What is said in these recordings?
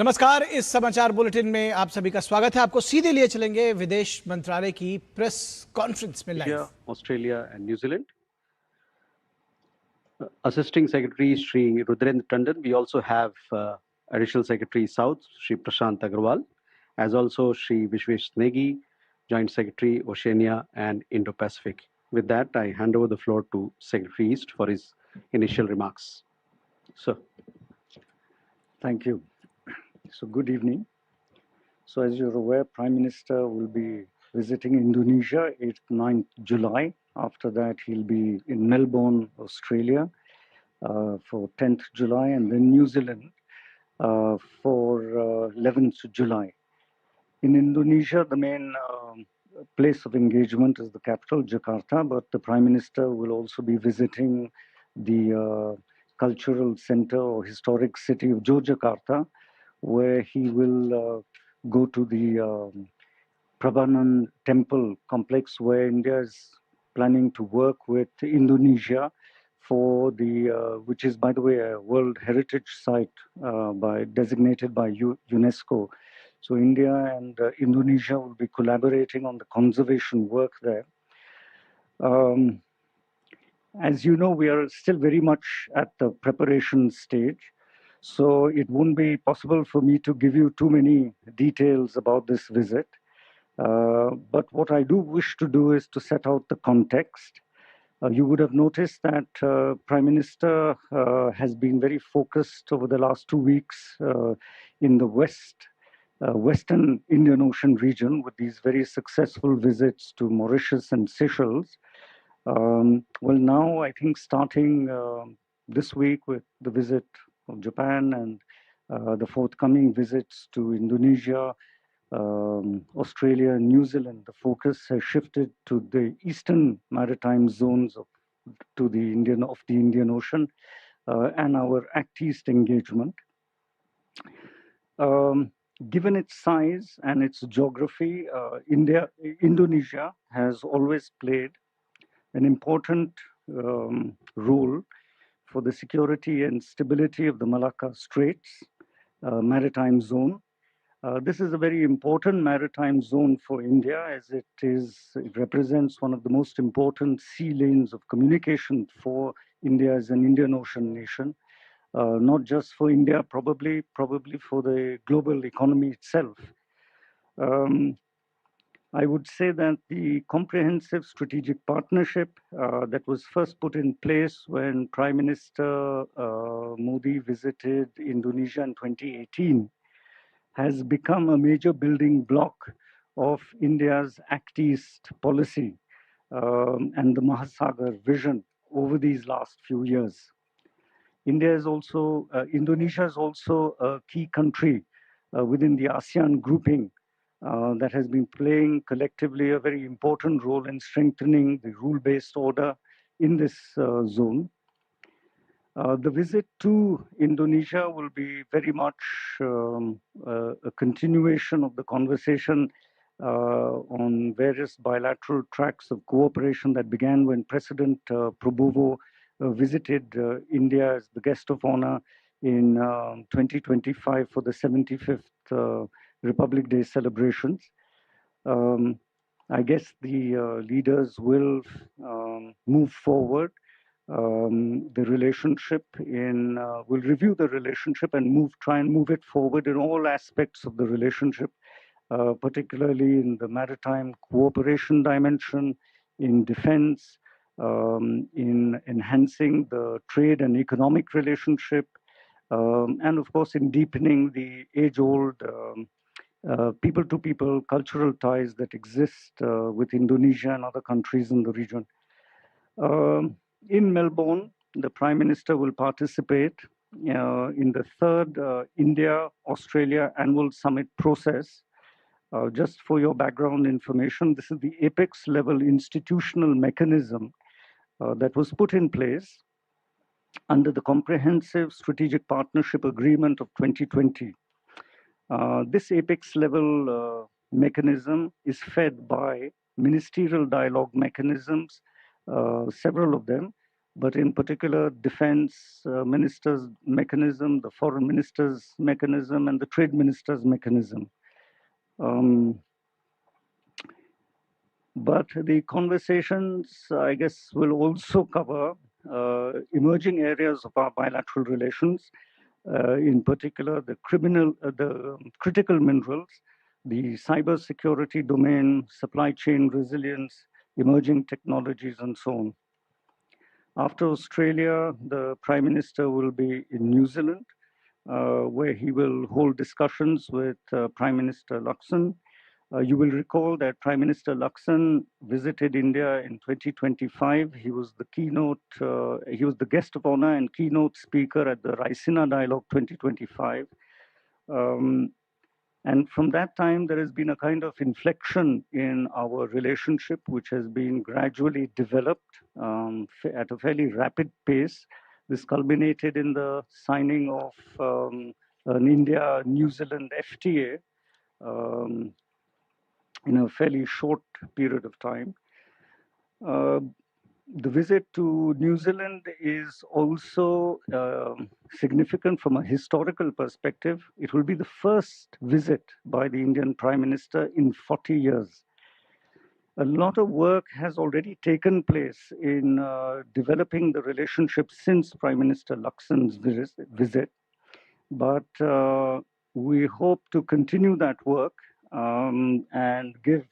नमस्कार। इस समाचार बुलेटिन में आप सभी का स्वागत है। आपको सीधे लिए चलेंगे विदेश मंत्रालय की प्रेस कॉन्फ्रेंस में live. Australia and New Zealand. Assisting Secretary Sri Rudrendra Tandon. We also have Additional Secretary South Sri Prashant Agarwal, as also Sri Vishwesh Negi, Joint Secretary Oceania and Indo-Pacific. With that, I hand over the floor to Secretary East for his initial remarks. Sir. Thank you. So good evening. So as you're aware, Prime Minister will be visiting Indonesia 8th, 9th July. After that, he'll be in Melbourne, Australia for 10th July, and then New Zealand for 11th July. In Indonesia, the main place of engagement is the capital, Jakarta, but the Prime Minister will also be visiting the cultural center or historic city of Yogyakarta, where he will go to the Prambanan temple complex, where India is planning to work with Indonesia for the, which is, by the way, a World Heritage Site designated by UNESCO. So India and Indonesia will be collaborating on the conservation work there. As you know, we are still very much at the preparation stage. So it won't be possible for me to give you too many details about this visit. But what I do wish to do is to set out the context. You would have noticed that Prime Minister has been very focused over the last 2 weeks in the Western Indian Ocean region with these very successful visits to Mauritius and Seychelles. Well, now I think starting this week with the visit of Japan and the forthcoming visits to Indonesia, Australia, and New Zealand, the focus has shifted to the eastern maritime zones of the Indian Ocean and our Act East engagement. Given its size and its geography, Indonesia has always played an important role for the security and stability of the Malacca Straits maritime zone. This is a very important maritime zone for India, as it represents one of the most important sea lanes of communication for India as an Indian Ocean nation, not just for India, probably for the global economy itself. I would say that the comprehensive strategic partnership that was first put in place when Prime Minister Modi visited Indonesia in 2018 has become a major building block of India's Act East policy and the Mahasagar vision over these last few years. Indonesia is also a key country within the ASEAN grouping that has been playing collectively a very important role in strengthening the rule-based order in this zone. The visit to Indonesia will be very much a continuation of the conversation on various bilateral tracks of cooperation that began when President Prabowo visited India as the guest of honor in 2025 for the 75th Republic Day celebrations. I guess the leaders will move forward the relationship will review the relationship and try and move it forward in all aspects of the relationship, particularly in the maritime cooperation dimension, in defense, in enhancing the trade and economic relationship, and of course in deepening the age-old people-to-people cultural ties that exist with Indonesia and other countries in the region. In Melbourne, the Prime Minister will participate in the third India-Australia annual summit process. Just for your background information, this is the apex level institutional mechanism that was put in place under the Comprehensive Strategic Partnership Agreement of 2020. This apex level mechanism is fed by ministerial dialogue mechanisms, several of them, but in particular, defense ministers' mechanism, the foreign ministers' mechanism, and the trade ministers' mechanism. But the conversations, I guess, will also cover emerging areas of our bilateral relations, in particular the critical minerals, the cyber security domain, supply chain resilience, emerging technologies, and so on. After Australia, the Prime Minister will be in New Zealand, where he will hold discussions with Prime Minister Luxon. You will recall that Prime Minister Luxon visited India in 2025. He was the guest of honor and keynote speaker at the Raisina Dialogue 2025. And from that time, there has been a kind of inflection in our relationship, which has been gradually developed at a fairly rapid pace. This culminated in the signing of an India-New Zealand FTA in a fairly short period of time. The visit to New Zealand is also significant from a historical perspective. It will be the first visit by the Indian Prime Minister in 40 years. A lot of work has already taken place in developing the relationship since Prime Minister Luxon's visit, but we hope to continue that work and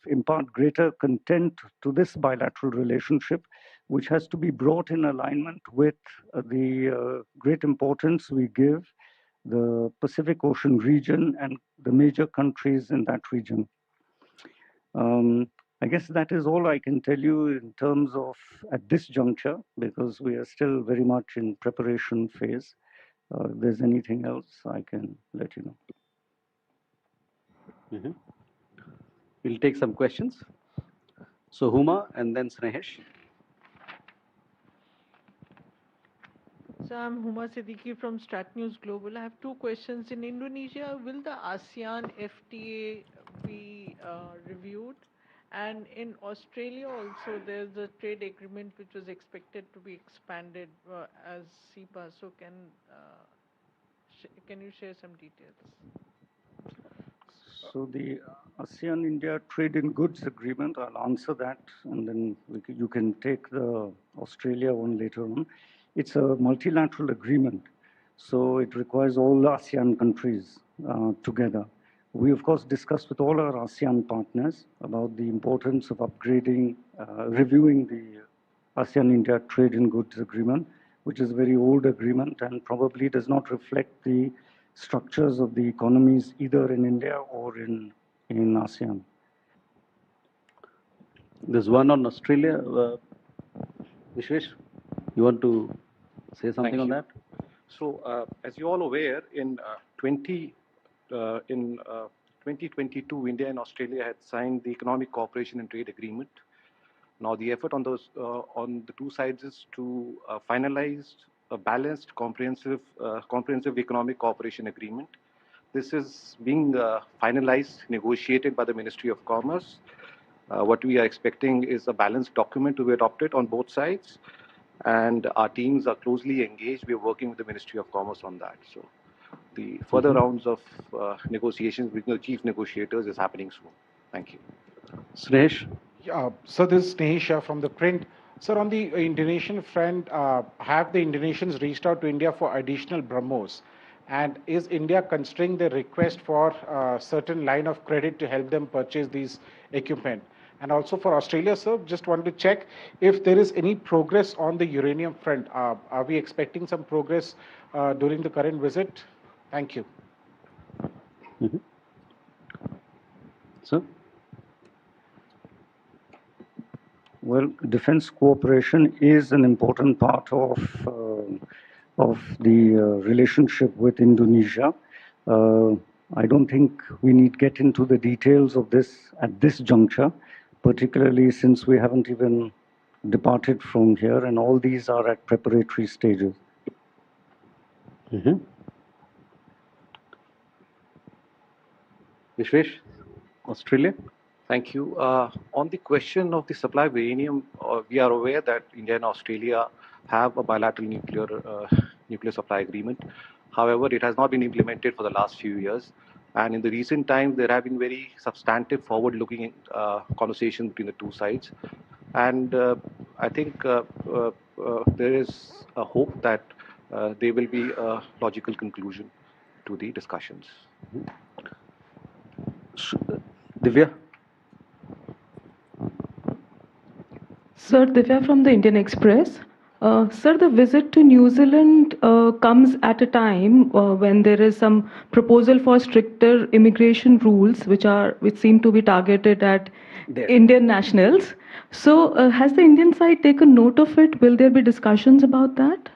impart greater content to this bilateral relationship, which has to be brought in alignment with the great importance we give the Pacific Ocean region and the major countries in that region. I guess that is all I can tell you in terms of at this juncture, because we are still very much in preparation phase. If there's anything else, I can let you know. Mm-hmm. We'll take some questions. So Huma and then Snehesh. So I'm Huma Siddiqui from Strat News Global. I have two questions. In Indonesia, will the ASEAN FTA be reviewed? And in Australia also, there's a trade agreement which was expected to be expanded as CEPA. So can you share some details? So the ASEAN-India Trade in Goods Agreement, I'll answer that, and then you can take the Australia one later on. It's a multilateral agreement, so it requires all ASEAN countries together. We, of course, discussed with all our ASEAN partners about the importance of upgrading, reviewing the ASEAN-India Trade in Goods Agreement, which is a very old agreement and probably does not reflect the structures of the economies either in India or in ASEAN. There's one on Australia. Vishwesh, you want to say something on that? So, as you're all aware, in 2022, India and Australia had signed the Economic Cooperation and Trade Agreement. Now, the effort on the two sides is to finalize a balanced, comprehensive economic cooperation agreement. This is being finalized, negotiated by the Ministry of Commerce. What we are expecting is a balanced document to be adopted on both sides, and our teams are closely engaged. We are working with the Ministry of Commerce on that. So, the further rounds of negotiations with the chief negotiators is happening soon. Thank you. Snehesh? So this is Snehesh from the print. Sir, on the Indonesian front, have the Indonesians reached out to India for additional BrahMos? And is India considering the request for a certain line of credit to help them purchase these equipment? And also for Australia, sir, just wanted to check if there is any progress on the uranium front. Are we expecting some progress during the current visit? Thank you. Mm-hmm. Sir? Well, defense cooperation is an important part of the relationship with Indonesia. I don't think we need get into the details of this at this juncture, particularly since we haven't even departed from here, and all these are at preparatory stages. Mm-hmm. Vishwesh, Australia? Thank you. On the question of the supply of uranium, we are aware that India and Australia have a bilateral nuclear supply agreement. However, it has not been implemented for the last few years. And in the recent times, there have been very substantive forward-looking conversations between the two sides. And I think there is a hope that there will be a logical conclusion to the discussions. Divya? Sir, Divya from the Indian Express. Sir, the visit to New Zealand comes at a time when there is some proposal for stricter immigration rules, which seem to be targeted at There. Indian nationals. So, has the Indian side taken note of it? Will there be discussions about that?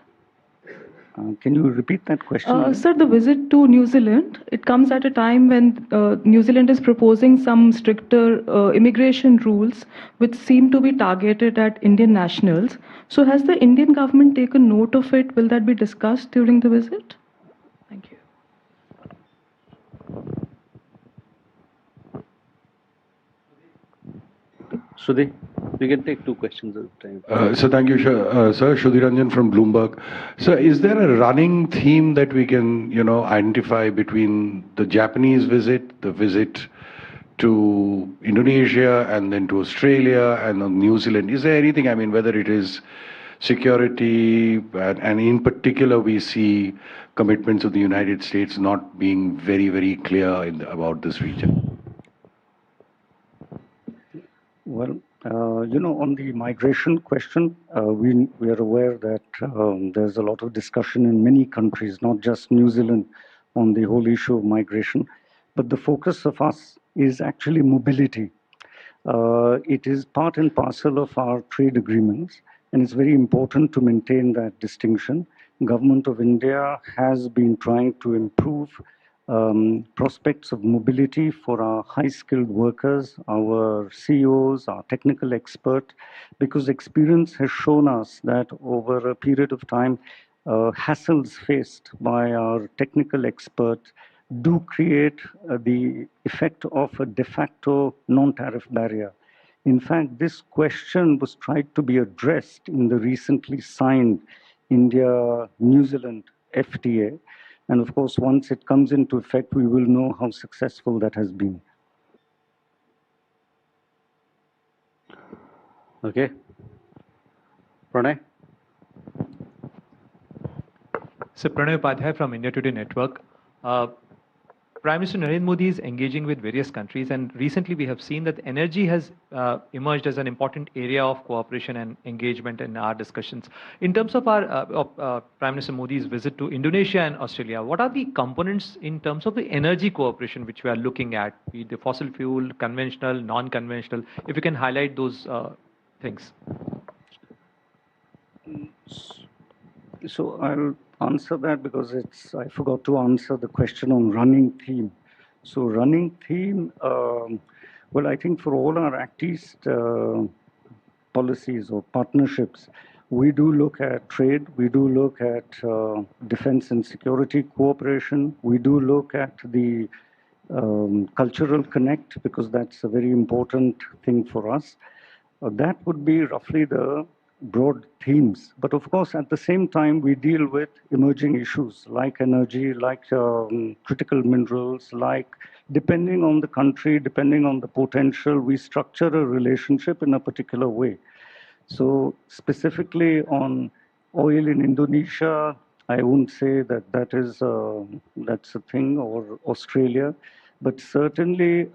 Can you repeat that question? Sir, the visit to New Zealand, it comes at a time when New Zealand is proposing some stricter immigration rules which seem to be targeted at Indian nationals. So has the Indian government taken note of it? Will that be discussed during the visit? Thank you. Sudhi, we can take two questions at a time. So thank you, sir. Sudhir Ranjan from Bloomberg. So is there a running theme that we can, identify between the Japanese visit, the visit to Indonesia, and then to Australia and New Zealand? Is there anything, whether it is security, and in particular we see commitments of the United States not being very, very clear about this region? Well, on the migration question, we are aware that there's a lot of discussion in many countries, not just New Zealand, on the whole issue of migration. But the focus of us is actually mobility. It is part and parcel of our trade agreements, and it's very important to maintain that distinction. Government of India has been trying to improve prospects of mobility for our high-skilled workers, our CEOs, our technical expert, because experience has shown us that over a period of time, hassles faced by our technical experts do create the effect of a de facto non-tariff barrier. In fact, this question was tried to be addressed in the recently signed India-New Zealand FTA. And of course, once it comes into effect, we will know how successful that has been. Okay. Pranay? So Pranay Upadhyay from India Today Network. Prime Minister Narendra Modi is engaging with various countries, and recently we have seen that energy has emerged as an important area of cooperation and engagement in our discussions. In terms of our Prime Minister Modi's visit to Indonesia and Australia, what are the components in terms of the energy cooperation which we are looking at, be it the fossil fuel, conventional, non-conventional? If you can highlight those things. So I'll answer that because I forgot to answer the question on running theme. So running theme, well, I think for all our Act East policies or partnerships, we do look at trade, we do look at defense and security cooperation, we do look at the cultural connect, because that's a very important thing for us. That would be roughly the broad themes. But of course, at the same time, we deal with emerging issues like energy, like critical minerals, like depending on the country, depending on the potential, we structure a relationship in a particular way. So specifically on oil in Indonesia, I won't say that that's a thing, or Australia, but certainly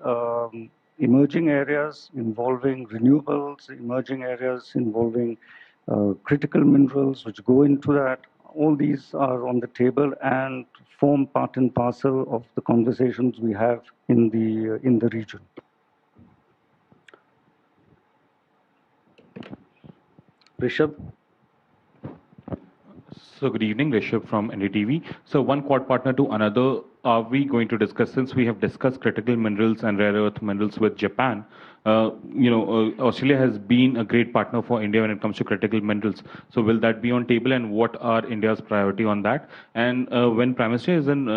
emerging areas involving renewables, emerging areas involving critical minerals which go into that, all these are on the table and form part and parcel of the conversations we have in the region. Rishabh? So good evening, Rishabh from NDTV. So one quad partner to another, are we going to discuss, since we have discussed critical minerals and rare earth minerals with Japan? Australia has been a great partner for India when it comes to critical minerals. So will that be on table, and what are India's priority on that? And when Prime Minister is in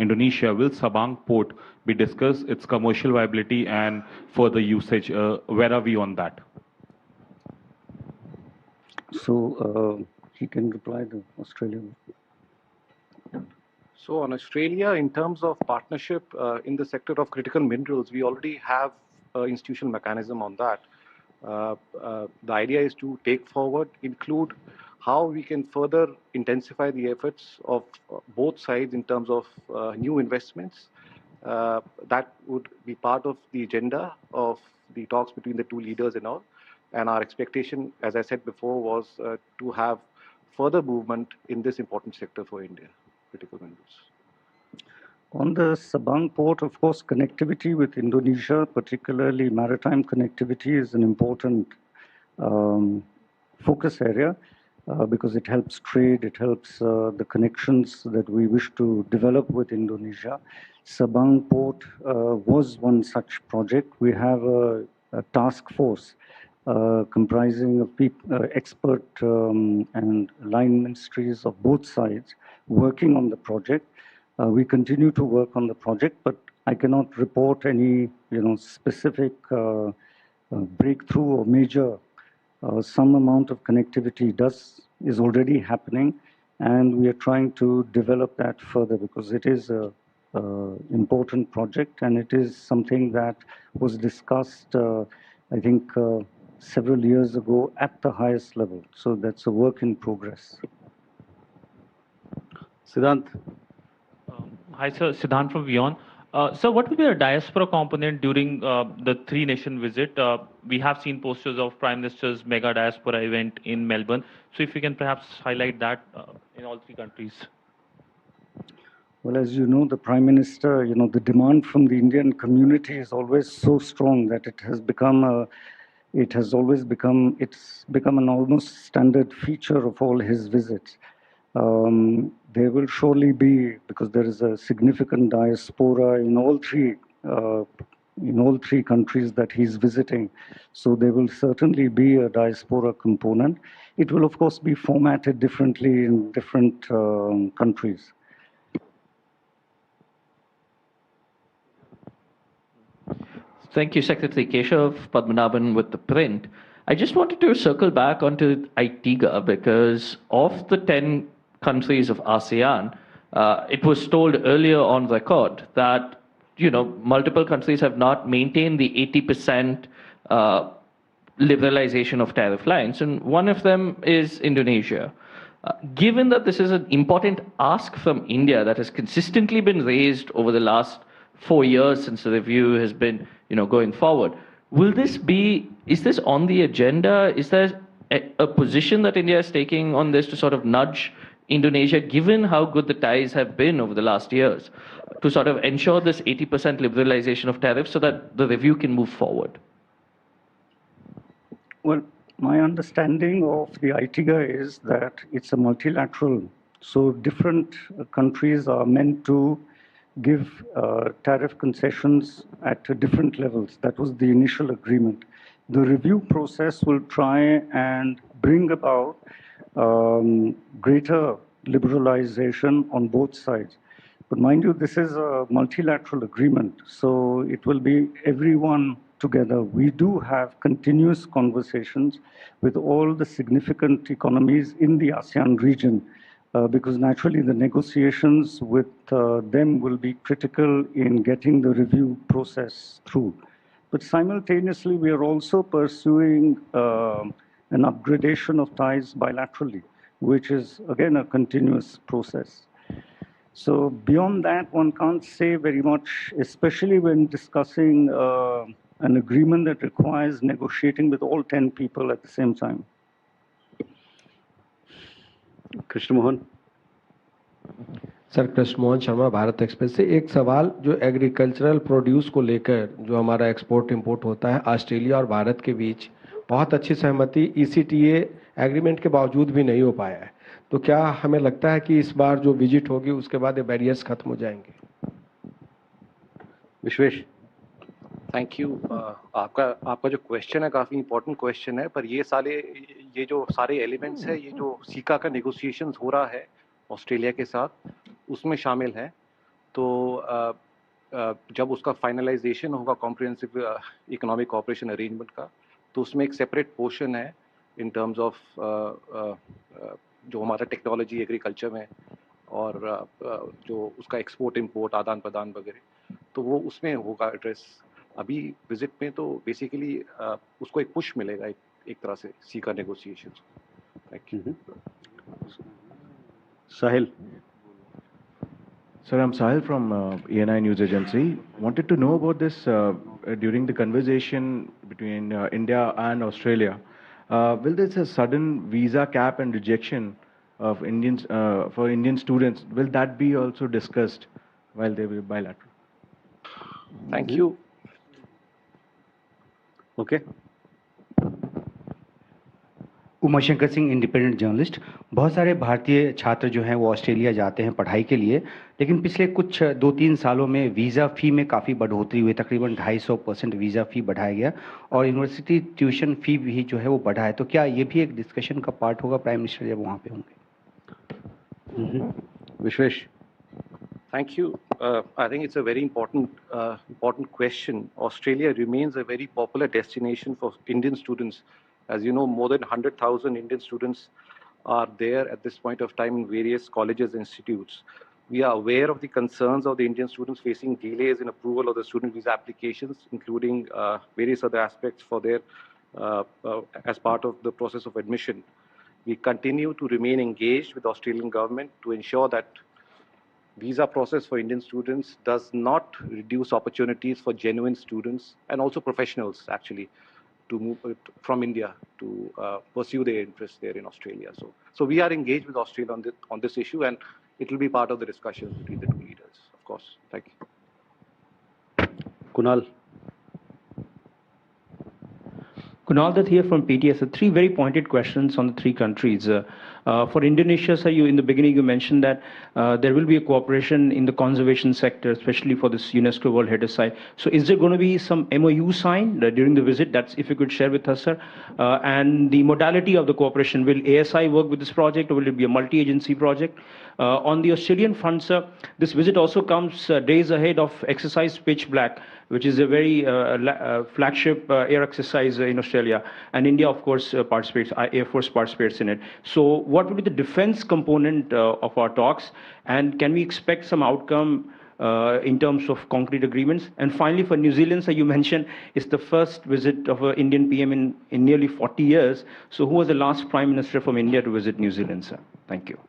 Indonesia, will Sabang port be discussed, its commercial viability and further usage? Where are we on that? So he can reply to Australia. So on Australia, in terms of partnership in the sector of critical minerals, we already have an institutional mechanism on that. The idea is to take forward, include how we can further intensify the efforts of both sides in terms of new investments. That would be part of the agenda of the talks between the two leaders and all. And our expectation, as I said before, was to have further movement in this important sector for India, critical minerals. On the Sabang port, of course, connectivity with Indonesia, particularly maritime connectivity, is an important focus area because it helps trade, it helps the connections that we wish to develop with Indonesia. Sabang port was one such project. We have a task force comprising of expert and line ministries of both sides working on the project. We continue to work on the project, but I cannot report any specific breakthrough or major. Some amount of connectivity is already happening, and we are trying to develop that further because it is a important project, and it is something that was discussed, I think, several years ago at the highest level. So that's a work in progress. Siddhant. Hi, sir. Siddhant from WION. Sir, what will be a diaspora component during the three-nation visit? We have seen posters of Prime Minister's mega diaspora event in Melbourne. So if you can perhaps highlight that in all three countries. Well, as you know, the Prime Minister, the demand from the Indian community is always so strong that it's become an almost standard feature of all his visits. There will surely be, because there is a significant diaspora in all three countries that he's visiting. So there will certainly be a diaspora component. It will, of course, be formatted differently in different countries. Thank you, Secretary Keshav Padmanabhan with the print. I just wanted to circle back onto ITIGA because of the 10 countries of ASEAN, it was told earlier on record that multiple countries have not maintained the 80% liberalization of tariff lines, and one of them is Indonesia. Given that this is an important ask from India that has consistently been raised over the last 4 years since the review has been going forward, is this on the agenda? Is there a position that India is taking on this to sort of nudge Indonesia, given how good the ties have been over the last years, to sort of ensure this 80% liberalization of tariffs so that the review can move forward? Well, my understanding of the ITIGA is that it's a multilateral. So different countries are meant to give tariff concessions at different levels. That was the initial agreement. The review process will try and bring about greater liberalization on both sides. But mind you, this is a multilateral agreement, so it will be everyone together. We do have continuous conversations with all the significant economies in the ASEAN region because naturally the negotiations with them will be critical in getting the review process through. But simultaneously, we are also pursuing an upgradation of ties bilaterally, which is, again, a continuous process. So beyond that, one can't say very much, especially when discussing an agreement that requires negotiating with all 10 people at the same time. Krishna Mohan. Sir, Krishna Mohan Sharma, Bharat express से एक सवाल जो agricultural produce को लेकर जो हमारा export import होता है ऑस्ट्रेलिया और भारत के बीच बहुत अच्छी सहमति ECTA एग्रीमेंट के बावजूद भी नहीं हो पाया है, तो क्या हमें लगता है कि इस बार जो विजिट होगी उसके बाद ये बैरियर्स खत्म हो जाएंगे? विश्वेश। Thank you. आपका जो क्वेश्चन है काफ़ी इंपॉर्टेंट क्वेश्चन है, पर ये जो सारे एलिमेंट्स है, ये जो सीका का नेगोशिएशंस हो रहा है ऑस्ट्रेलिया के साथ, उसमें शामिल है। तो जब उसका फाइनलाइजेशन होगा कॉम्प्रिहेंसिव इकोनॉमिक कोऑपरेशन अरेंजमेंट का, तो उसमें एक सेपरेट पोर्शन है इन टर्म्स ऑफ जो हमारा टेक्नोलॉजी एग्रीकल्चर में और जो उसका एक्सपोर्ट इंपोर्ट आदान प्रदान वगैरह, तो वो उसमें होगा एड्रेस। अभी विजिट में तो बेसिकली उसको एक पुश मिलेगा एक तरह से caeca negotiation. Thank you. Sahil. Sir, I'm Sahil from ENI News Agency. Wanted to know about this during the conversation between India and Australia. Will this a sudden visa cap and rejection of Indians for Indian students? Will that be also discussed while they will bilateral? Thank you. Okay. Umashankar Singh, independent journalist. बहुत सारे भारतीय छात्र जो हैं वो Australia जाते हैं पढ़ाई के लिए, लेकिन पिछले कुछ 2-3 सालों में वीज़ा फ़ी में काफ़ी बढ़ोतरी हुई, तकरीबन 250% वीज़ा फ़ी बढ़ाया गया और यूनिवर्सिटी ट्यूशन फ़ी भी जो है वो बढ़ा है। तो क्या ये भी एक डिस्कशन का पार्ट होगा प्राइम मिनिस्टर जब वहाँ पे होंगे? Vishwesh. Thank you. I think it's a very important question. Australia remains a very popular destination for Indian students. As you know, more than 100,000 Indian students are there at this point of time in various colleges and institutes. We are aware of the concerns of the Indian students facing delays in approval of the student visa applications, including various other aspects for their as part of the process of admission. We continue to remain engaged with the Australian government to ensure that visa process for Indian students does not reduce opportunities for genuine students and also professionals actually to move from India to pursue their interests there in Australia. So we are engaged with Australia on this issue, and it will be part of the discussions between the two leaders, of course. Thank you. Kunal. Kunal Dutt here from PTS. So 3 very pointed questions on the 3 countries. For Indonesia, sir, in the beginning you mentioned that there will be a cooperation in the conservation sector, especially for this UNESCO World Heritage Site. So is there going to be some MOU signed during the visit? That's if you could share with us, sir. And the modality of the cooperation, will ASI work with this project or will it be a multi-agency project? On the Australian front, sir, this visit also comes days ahead of exercise Pitch Black, which is a very flagship air exercise in Australia. And India, of course, participates, Air Force participates in it. So what would be the defense component of our talks? And can we expect some outcome in terms of concrete agreements? And finally, for New Zealand, sir, you mentioned it's the first visit of an Indian PM in nearly 40 years. So who was the last Prime Minister from India to visit New Zealand, sir? Thank you.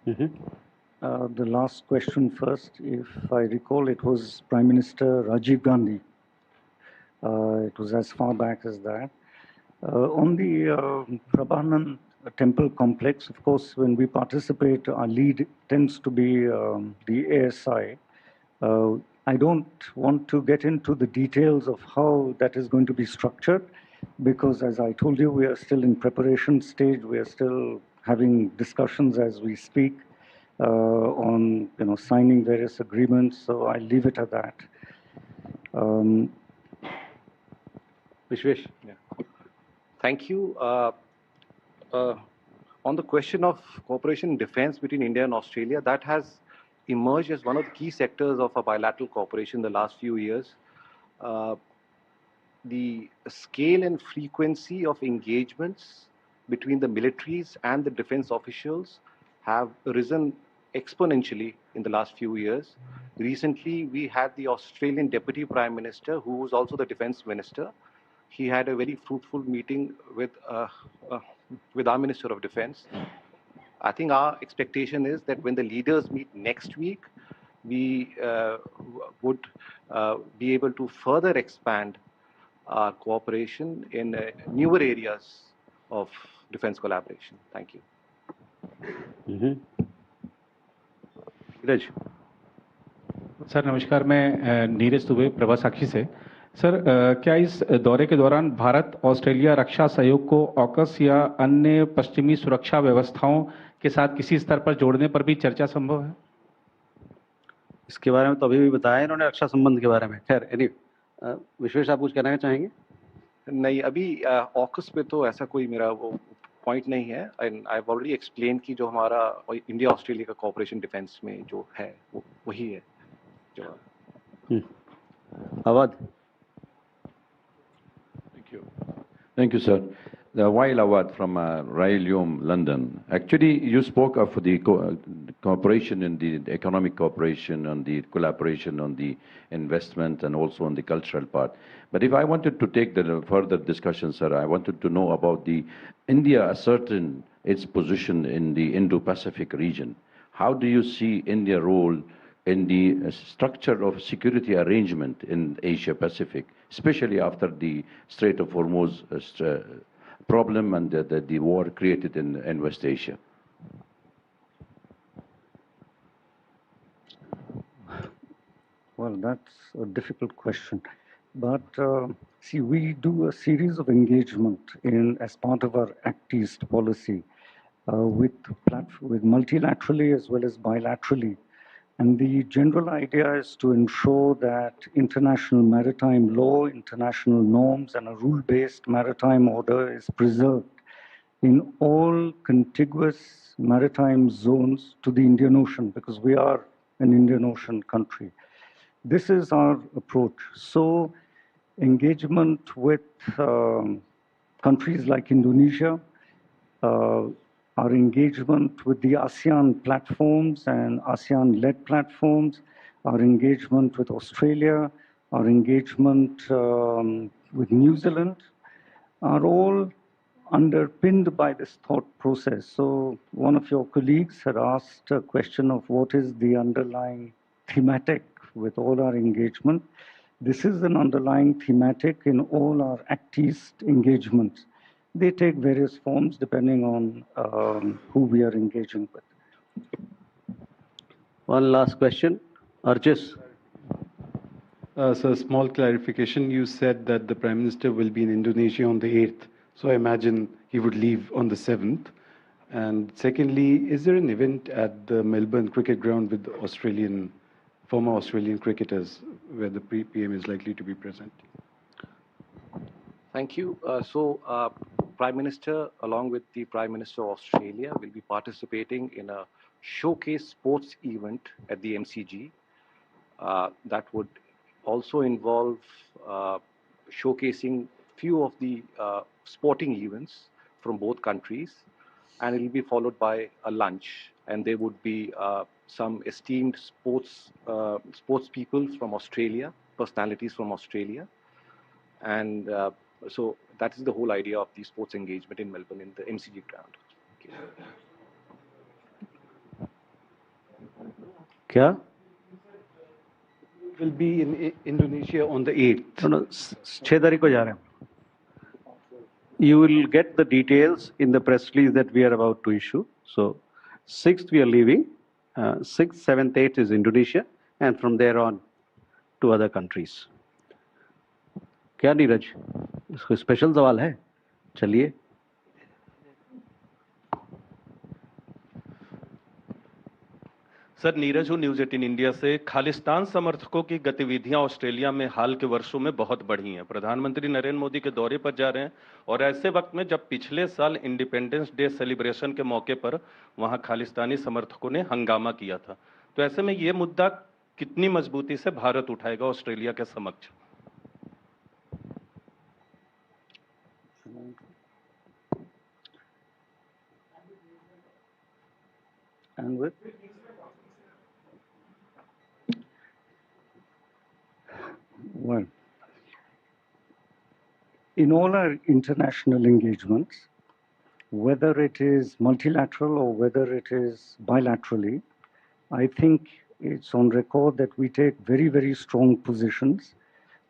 The last question first. If I recall, it was Prime Minister Rajiv Gandhi. It was as far back as that. On the Prabhanan temple complex, of course, when we participate, our lead tends to be the ASI. I don't want to get into the details of how that is going to be structured, because as I told you, we are still in preparation stage. We are still having discussions as we speak on signing various agreements. So I'll leave it at that. Vishwesh. Yeah. Thank you. On the question of cooperation in defense between India and Australia, that has emerged as one of the key sectors of our bilateral cooperation in the last few years. The scale and frequency of engagements between the militaries and the defense officials have risen exponentially in the last few years. Recently, we had the Australian Deputy Prime Minister, who was also the Defense Minister. He had a very fruitful meeting with our Minister of Defense. I think our expectation is that when the leaders meet next week, we would be able to further expand our cooperation in newer areas of defense collaboration. Thank you. Neeraj. Sir नमस्कार, मैं नीरज दुबे प्रभा साक्षी से। Sir क्या इस दौरे के दौरान Bharat Australia रक्षा सहयोग को ऑकस या अन्य पश्चिमी सुरक्षा व्यवस्थाओं के साथ किसी स्तर पर जोड़ने पर भी चर्चा संभव है? इसके बारे में तो अभी भी बताया इन्होंने, रक्षा संबंध के बारे में। खैर विश्वेश, आप कुछ कहना चाहेंगे? नहीं, अभी ऑकस पे तो ऐसा कोई मेरा वो पॉइंट नहीं है। And I have already explain कि जो हमारा इंडिया ऑस्ट्रेलिया का कोऑपरेशन डिफेंस में जो है वो वही है जो। Awadh. Thank you, sir. Wael Awad from Rail Yom, London. Actually, you spoke of the cooperation in the economic cooperation, on the collaboration, on the investment, and also on the cultural part. But if I wanted to take the further discussion, sir, I wanted to know about the India asserting its position in the Indo-Pacific region. How do you see India's role in the structure of security arrangement in Asia Pacific, especially after the Strait of Hormuz problem and the war created in West Asia? Well, that's a difficult question. But see, we do a series of engagement as part of our Act East policy with multilaterally as well as bilaterally. And the general idea is to ensure that international maritime law, international norms, and a rule-based maritime order is preserved in all contiguous maritime zones to the Indian Ocean, because we are an Indian Ocean country. This is our approach. So engagement with countries like Indonesia, our engagement with the ASEAN platforms and ASEAN-led platforms, our engagement with Australia, our engagement with New Zealand are all underpinned by this thought process. So one of your colleagues had asked a question of what is the underlying thematic with all our engagement. This is an underlying thematic in all our Act East engagements. They take various forms depending on who we are engaging with. One last question. Archis. So, small clarification. You said that the Prime Minister will be in Indonesia on the 8th. So, I imagine he would leave on the 7th. And secondly, is there an event at the Melbourne cricket ground with former Australian cricketers where the PM is likely to be present? Thank you. Prime Minister, along with the Prime Minister of Australia, will be participating in a showcase sports event at the MCG. That would also involve showcasing few of the sporting events from both countries, and it will be followed by a lunch. And there would be some esteemed sports people from Australia, personalities from Australia, and so that is the whole idea of the sports engagement in Melbourne in the MCG ground. Kya? Will be in Indonesia on the 8th. No, 6 तारीख को जा रहे हैं. You will get the details in the press release that we are about to issue. So 6th we are leaving. 6th, 7th, 8th is Indonesia, and from there on to other countries. क्या नीरज, इसको special सवाल है? चलिए. Sir, Neeraj हूँ news 18 India से। खालिस्तान समर्थकों की गतिविधियां ऑस्ट्रेलिया में हाल के वर्षों में बहुत बढ़ी हैं। प्रधानमंत्री नरेंद्र मोदी के दौरे पर जा रहे हैं और ऐसे वक्त में जब पिछले साल इंडिपेंडेंस डे सेलिब्रेशन के मौके पर वहां खालिस्तानी समर्थकों ने हंगामा किया था, तो ऐसे में ये मुद्दा कितनी मजबूती से भारत उठाएगा ऑस्ट्रेलिया के समक्ष? And with well, in all our international engagements, whether it is multilateral or whether it is bilaterally, I think it's on record that we take very, very strong positions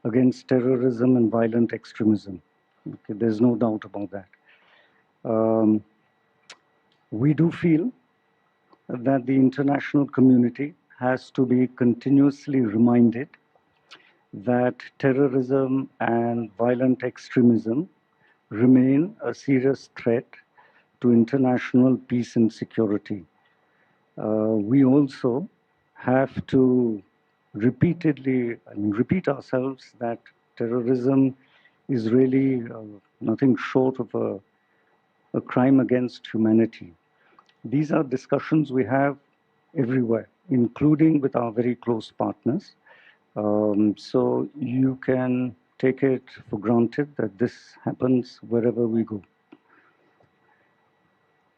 against terrorism and violent extremism. Okay, there's no doubt about that. We do feel that the international community has to be continuously reminded that terrorism and violent extremism remain a serious threat to international peace and security. We also have to repeatedly repeat ourselves that terrorism is really nothing short of a crime against humanity. These are discussions we have everywhere, including with our very close partners. So you can take it for granted that this happens wherever we go.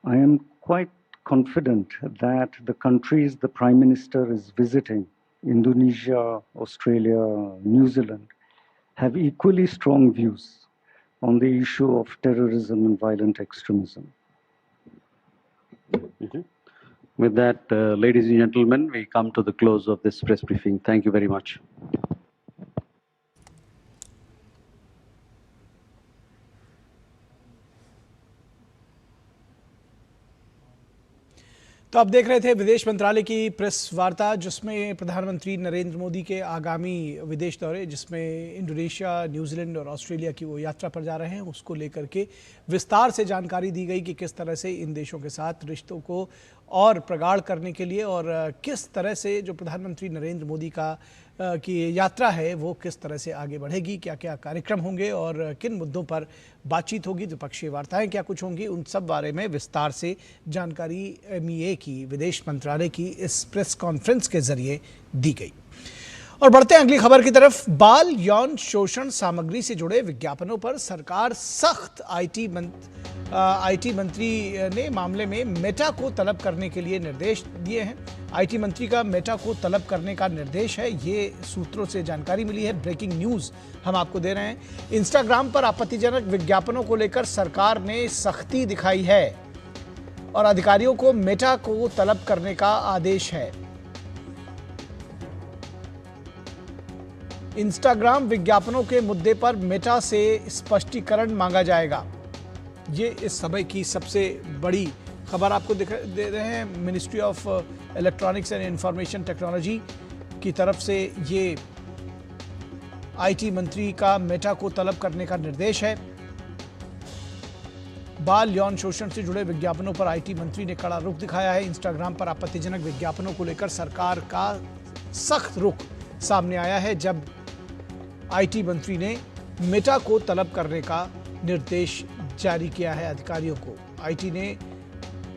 I am quite confident that the countries the Prime Minister is visiting, Indonesia, Australia, New Zealand, have equally strong views on the issue of terrorism and violent extremism. With that, ladies and gentlemen, we come to the close of this press briefing. Thank you very much. तो आप देख रहे थे विदेश मंत्रालय की press वार्ता, जिसमें प्रधानमंत्री नरेंद्र मोदी के आगामी विदेश दौरे, जिसमें इंडोनेशिया, न्यूजीलैंड और ऑस्ट्रेलिया की वो यात्रा पर जा रहे हैं, उसको लेकर के विस्तार से जानकारी दी गई कि किस तरह से इन देशों के साथ रिश्तों को और प्रगाढ़ करने के लिए और किस तरह से जो प्रधानमंत्री नरेंद्र मोदी की यात्रा है वो किस तरह से आगे बढ़ेगी, क्या क्या कार्यक्रम होंगे और किन मुद्दों पर बातचीत होगी, द्विपक्षीय वार्ताएं क्या कुछ होंगी, उन सब बारे में विस्तार से जानकारी MEA की विदेश मंत्रालय की इस प्रेस कॉन्फ्रेंस के जरिए दी गई। और बढ़ते हैं अगली खबर की तरफ। बाल यौन शोषण सामग्री से जुड़े विज्ञापनों पर सरकार सख्त IT मंत्री ने मामले में मेटा को तलब करने के लिए निर्देश दिए हैं। IT मंत्री का मेटा को तलब करने का निर्देश है, ये सूत्रों से जानकारी मिली है। ब्रेकिंग न्यूज़ हम आपको दे रहे हैं। इंस्टाग्राम पर आपत्तिजनक विज्ञापनों को लेकर सरकार ने सख्ती दिखाई है और अधिकारियों को मेटा को तलब करने का आदेश है। इंस्टाग्राम विज्ञापनों के मुद्दे पर मेटा से स्पष्टीकरण मांगा जाएगा। ये इस समय की सबसे बड़ी खबर आपको दे रहे हैं। Ministry of electronics and information technology की तरफ से ये IT मंत्री का मेटा को तलब करने का निर्देश है। बाल यौन शोषण से जुड़े विज्ञापनों पर IT मंत्री ने कड़ा रुख दिखाया है। इंस्टाग्राम पर आपत्तिजनक विज्ञापनों को लेकर सरकार का सख्त रुख सामने आया है, जब IT मंत्री ने मेटा को तलब करने का निर्देश जारी किया है अधिकारियों को। IT ने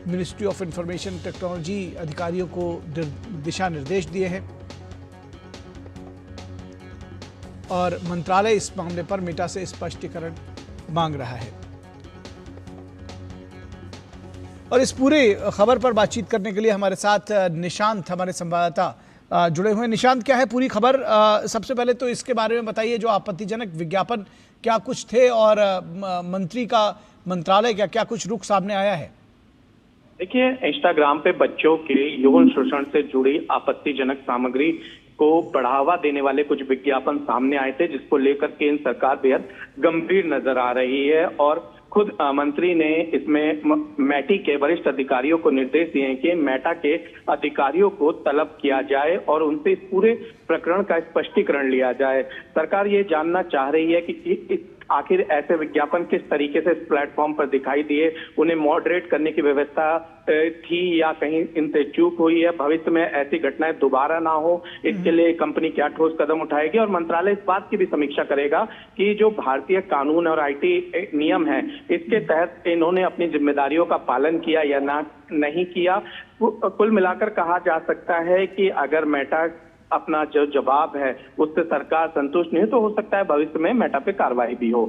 मिनिस्ट्री ऑफ इंफॉर्मेशन टेक्नोलॉजी अधिकारियों को दिशा निर्देश दिए हैं और मंत्रालय इस मामले पर मेटा से स्पष्टीकरण मांग रहा है। और इस पूरे खबर पर बातचीत करने के लिए हमारे साथ निशांत, हमारे संवाददाता जुड़े हुए हैं। निशांत, क्या है पूरी खबर? सबसे पहले तो इसके बारे में बताइए, जो आपत्तिजनक विज्ञापन क्या कुछ थे और मंत्री का मंत्रालय क्या क्या कुछ रुख सामने आया है? देखिए, इंस्टाग्राम पे बच्चों के यौन शोषण से जुड़ी आपत्तिजनक सामग्री को बढ़ावा देने वाले कुछ विज्ञापन सामने आए थे, जिसको लेकर केंद्र सरकार बेहद गंभीर नजर आ रही है और खुद मंत्री ने इसमें मैटी के वरिष्ठ अधिकारियों को निर्देश दिए हैं कि मेटा के अधिकारियों को तलब किया जाए और उनसे इस पूरे प्रकरण का स्पष्टीकरण लिया जाए। सरकार ये जानना चाह रही है कि आखिर ऐसे विज्ञापन किस तरीके से इस प्लेटफॉर्म पर दिखाई दिए, उन्हें मॉडरेट करने की व्यवस्था थी या कहीं इनसे चूक हुई है, भविष्य में ऐसी घटनाएं दोबारा ना हो, इसके लिए कंपनी क्या ठोस कदम उठाएगी। और मंत्रालय इस बात की भी समीक्षा करेगा कि जो भारतीय कानून और IT नियम है, इसके तहत इन्होंने अपनी जिम्मेदारियों का पालन किया या नहीं किया। कुल मिलाकर कहा जा सकता है कि अगर मेटा अपना जो जवाब है उससे सरकार संतुष्ट नहीं, तो हो सकता है भविष्य में मेटा पे कार्रवाई भी हो।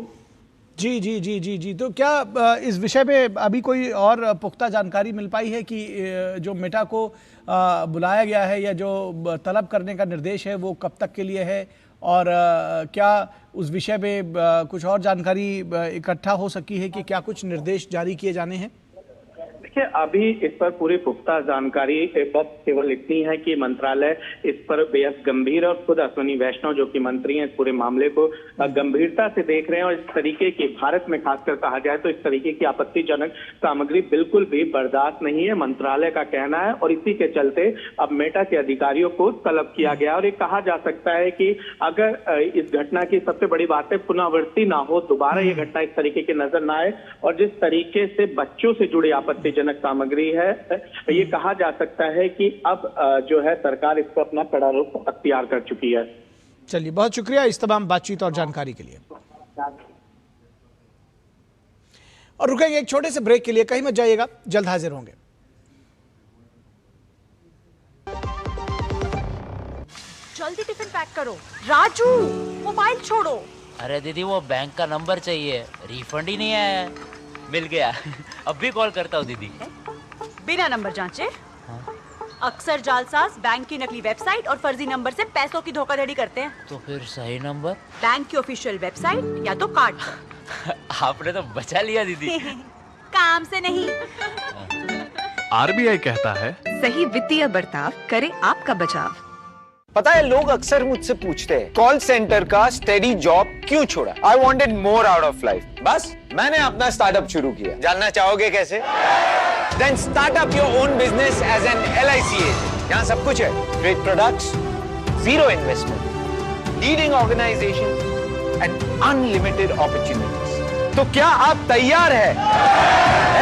जी जी जी जी जी तो क्या इस विषय में अभी कोई और पुख्ता जानकारी मिल पाई है कि जो मेटा को बुलाया गया है या जो तलब करने का निर्देश है वो कब तक के लिए है, और क्या उस विषय में कुछ और जानकारी इकट्ठा हो सकी है कि क्या कुछ निर्देश जारी किए जाने हैं? देखिए, अभी इस पर पूरी पुख्ता जानकारी बस केवल इतनी है कि मंत्रालय इस पर बेहद गंभीर और खुद अश्विनी वैष्णव जो कि मंत्री हैं इस पूरे मामले को गंभीरता से देख रहे हैं और इस तरीके की, भारत में खासकर कहा जाए तो इस तरीके की आपत्तिजनक सामग्री बिल्कुल भी बर्दाश्त नहीं है, मंत्रालय का कहना है। और इसी के चलते अब मेटा के अधिकारियों को तलब किया गया और ये कहा जा सकता है कि अगर इस घटना की सबसे बड़ी बात है पुनरावृत्ति ना हो, दोबारा ये घटना इस तरीके की नजर ना आए और जिस तरीके से बच्चों से जुड़ी आपत्तिजनक आपत्तिजनक सामग्री है। ये कहा जा सकता है कि अब जो है सरकार इस पर अपना कड़ा रुख अख्तियार कर चुकी है। चलिए, बहुत शुक्रिया इस तमाम बातचीत और जानकारी के लिए। और रुकेंगे एक छोटे से ब्रेक के लिए, कहीं मत जाइएगा, जल्द हाजिर होंगे। जल्दी टिफिन पैक करो। राजू, मोबाइल छोड़ो। अरे दीदी, वो बैंक का नंबर चाहिए, रिफंड ही नहीं आया है। मिल गया। अब भी कॉल करता हूँ दीदी। बिना नंबर जांचे? अक्सर जालसाज बैंक की नकली वेबसाइट और फर्जी नंबर से पैसों की धोखाधड़ी करते हैं। तो फिर सही नंबर? बैंक की ऑफिशियल वेबसाइट या तो कार्ड। आपने तो बचा लिया दीदी। काम से नहीं। आरबीआई कहता है, सही वित्तीय बर्ताव करे आपका बचाव। पता है, लोग अक्सर मुझसे पूछते हैं कॉल सेंटर का स्टेडी जॉब क्यों छोड़ा। I wanted more out of life. बस मैंने अपना स्टार्टअप शुरू किया। जानना चाहोगे कैसे? Then start up your own business as an LIC agent. यहाँ सब कुछ है। Great products, zero investment, leading organization and unlimited opportunities. तो क्या आप तैयार हैं?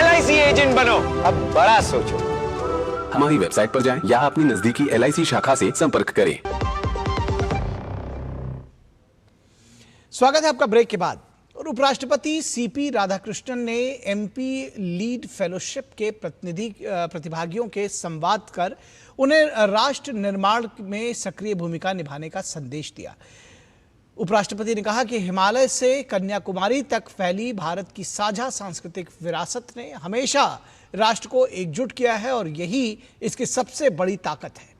LIC एजेंट बनो। अब बड़ा सोचो। हमारी वेबसाइट पर जाएं या अपनी नजदीकी LIC शाखा से संपर्क करें। स्वागत है आपका ब्रेक के बाद। और उपराष्ट्रपति सीपी राधाकृष्णन ने एमपी लीड फेलोशिप के प्रतिभागियों के संवाद कर उन्हें राष्ट्र निर्माण में सक्रिय भूमिका निभाने का संदेश दिया। उपराष्ट्रपति ने कहा कि हिमालय से कन्याकुमारी तक फैली भारत की साझा सांस्कृतिक विरासत ने हमेशा राष्ट्र को एकजुट किया है और यही इसकी सबसे बड़ी ताकत है।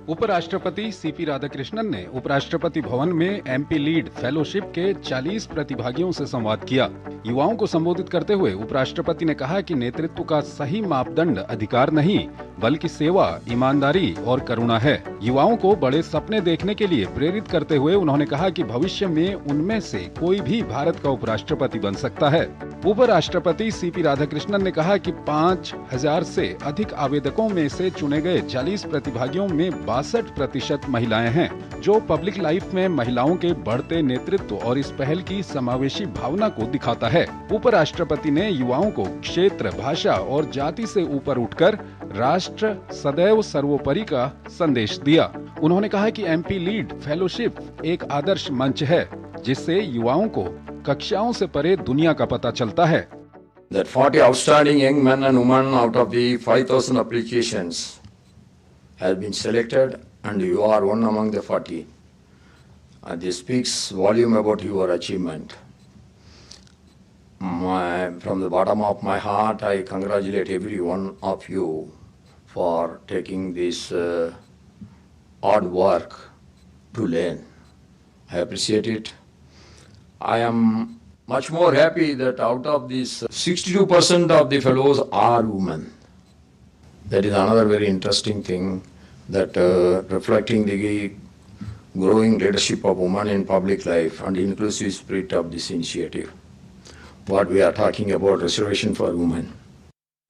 उपराष्ट्रपति सीपी राधाकृष्णन ने उपराष्ट्रपति भवन में एमपी लीड फेलोशिप के 40 प्रतिभागियों से संवाद किया। युवाओं को संबोधित करते हुए उपराष्ट्रपति ने कहा कि नेतृत्व का सही मापदंड अधिकार नहीं बल्कि सेवा, ईमानदारी और करुणा है। युवाओं को बड़े सपने देखने के लिए प्रेरित करते हुए उन्होंने कहा कि भविष्य में उनमें से कोई भी भारत का उपराष्ट्रपति बन सकता है। उपराष्ट्रपति सीपी राधाकृष्णन ने कहा कि 5000 से अधिक आवेदकों में से चुने गए 40 प्रतिभागियों में 62% महिलाएं हैं, जो पब्लिक लाइफ में महिलाओं के बढ़ते नेतृत्व और इस पहल की समावेशी भावना को दिखाता है। उपराष्ट्रपति ने युवाओं को क्षेत्र, भाषा और जाति से ऊपर उठकर राष्ट्र सदैव सर्वोपरि का संदेश दिया। उन्होंने कहा कि एमपी लीड फेलोशिप एक आदर्श मंच है जिससे युवाओं को कक्षाओं से परे दुनिया का पता चलता है। That 40 outstanding young men and women out of the 5,000 applications have been selected and you are one among the 40. And this speaks volume about your achievement. From the bottom of my heart, I congratulate every one of you for taking this hard work to learn. I appreciate it. I am much more happy that out of these 62% of the fellows are women. That is another very interesting thing, that reflecting the growing leadership of women in public life and inclusive spirit of this initiative. What we are talking about reservation for women.